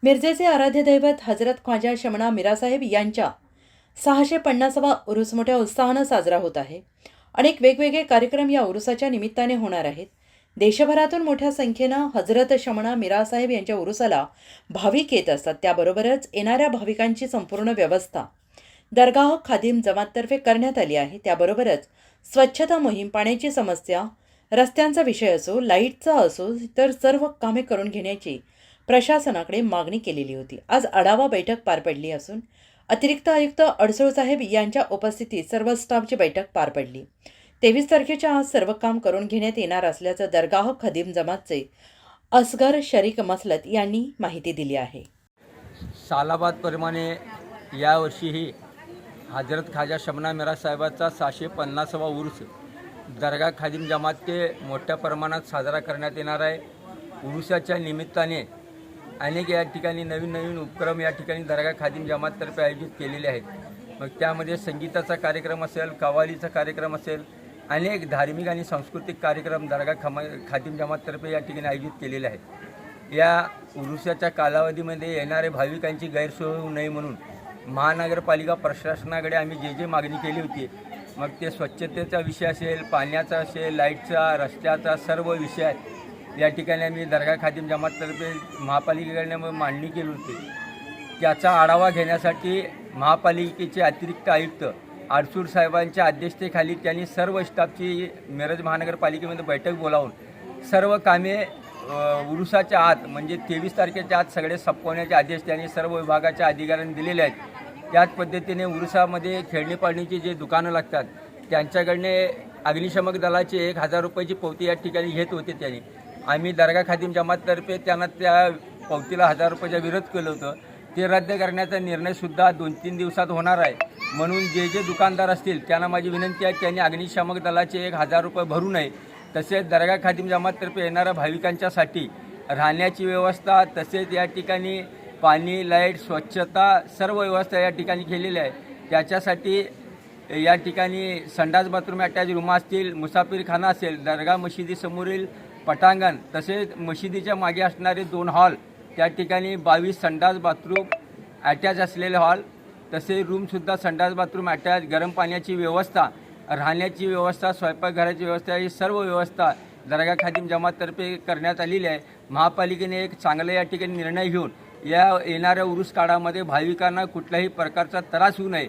मिरजेचे आराध्य दैवत हजरत ख्वाजा शमणा मिरासाहेब यांच्या 650वा उरूस मोठ्या उत्साहानं साजरा होत आहे. अनेक वेगवेगळे कार्यक्रम या उरुसाच्या निमित्ताने होणार आहेत. देशभरातून मोठ्या संख्येनं हजरत शमणा मिरासाहेब यांच्या उरुसाला भाविक येत असतात. त्याबरोबरच येणाऱ्या भाविकांची संपूर्ण व्यवस्था दरगाह खादिम जमाततर्फे करण्यात आली आहे. त्याबरोबरच स्वच्छता मोहीम, पाण्याची समस्या, रस्त्यांचा विषय असो, लाईटचा असो, इतर सर्व कामे करून घेण्याची प्रशासनाकडे मागणी केलेली होती. आज आढावा बैठक पार पडली असून अतिरिक्त आयुक्त अडसूळ साहेब यांच्या उपस्थितीत सर्व स्टाफची बैठक पार पडली. 23 तारखेच्या आज सर्व काम करून घेण्यात येणार असल्याचं दरगाह खदीम जमातचे असगर शरीक मसलत यांनी माहिती दिली आहे. सालाबादप्रमाणे यावर्षीही हजरत ख्वाजा शमणा मिरा साहेबाचा 650वा उर्स दरगाह खादिम जमात ते मोठ्या प्रमाणात साजरा करण्यात येणार आहे. उरुसाच्या निमित्ताने अनेक या ठिकाणी नवीन नवीन उपक्रम या ठिकाणी दरगाह खादिम जमाततर्फे आयोजित केलेले आहेत. मग त्यामध्ये संगीताचा कार्यक्रम असेल, कव्वालीचा कार्यक्रम असेल, अनेक धार्मिक आणि सांस्कृतिक कार्यक्रम दरगाह खादिम जमाततर्फे या ठिकाणी आयोजित केलेले आहेत. या उरुसाच्या कालावधीमध्ये येणारे भाविकांची गैरसोय होऊ नये म्हणून महानगरपालिका प्रशासनाकडे आम्ही जे मागणी केली होती, मग ते स्वच्छतेचा विषय असेल, पाण्याचा असेल, लाईटचा, रस्त्याचा सर्व विषय या ठिकाणी आम्ही दरगाह खादिम जमाततर्फे महापालिकेकडे मांडणी केली होती. त्याचा आढावा घेण्यासाठी महापालिकेचे अतिरिक्त आयुक्त अडसूळ साहेबांच्या अध्यक्षतेखाली त्यांनी सर्व स्टाफची मिरज महानगरपालिकेमध्ये बैठक बोलावून सर्व कामे उरुसाच्या आत म्हणजे 23 तारखेच्या आत सगळे संपवण्याचे आदेश त्यांनी सर्व विभागाच्या अधिकाऱ्यांनी दिलेले आहेत. त्याच पद्धतीने उरुसामध्ये खेळणी पाळणीची जे दुकानं लागतात त्यांच्याकडने अग्निशमक दलाचे 1000 रुपयाची पावती या ठिकाणी घेत होते. त्यांनी आम्ही दरगाह खादिम जमाततर्फे त्यांना त्या पावतीला 1000 रुपयाचा विरोध केलं होतं. ते रद्द करण्याचा निर्णयसुद्धा 2-3 दिवसात होणार आहे. म्हणून जे दुकानदार असतील त्यांना माझी विनंती आहे त्यांनी अग्निशमक दलाचे 1000 रुपये भरू नये. तसेच दरगाह खादिम जमाततर्फे येणाऱ्या भाविकांच्यासाठी राहण्याची व्यवस्था, तसेच या ठिकाणी पाणी, लाईट, स्वच्छता सर्व व्यवस्था या ठिकाणी केलेली आहे. त्याच्यासाठी या ठिकाणी संडास बाथरूम अटॅच रूम असतील, मुसाफिरखाना असेल, दरगाह मशिदीसमोरील पटांगण, तसेच मशिदीच्या मागे असणारे 2 हॉल, त्या ठिकाणी 22 संडास बाथरूम अटॅच असलेले हॉल, तसे रूमसुद्धा संडास बाथरूम अटॅच, गरम पाण्याची व्यवस्था, राहण्याची व्यवस्था, स्वयंपाकघराची व्यवस्था, ही सर्व व्यवस्था दरगाह खादिम जमाततर्फे करण्यात आलेली आहे. महापालिकेने एक चांगला या ठिकाणी निर्णय घेऊन या येणाऱ्या उरूस काळामध्ये भाविकांना कुठल्याही प्रकारचा त्रास होऊ नये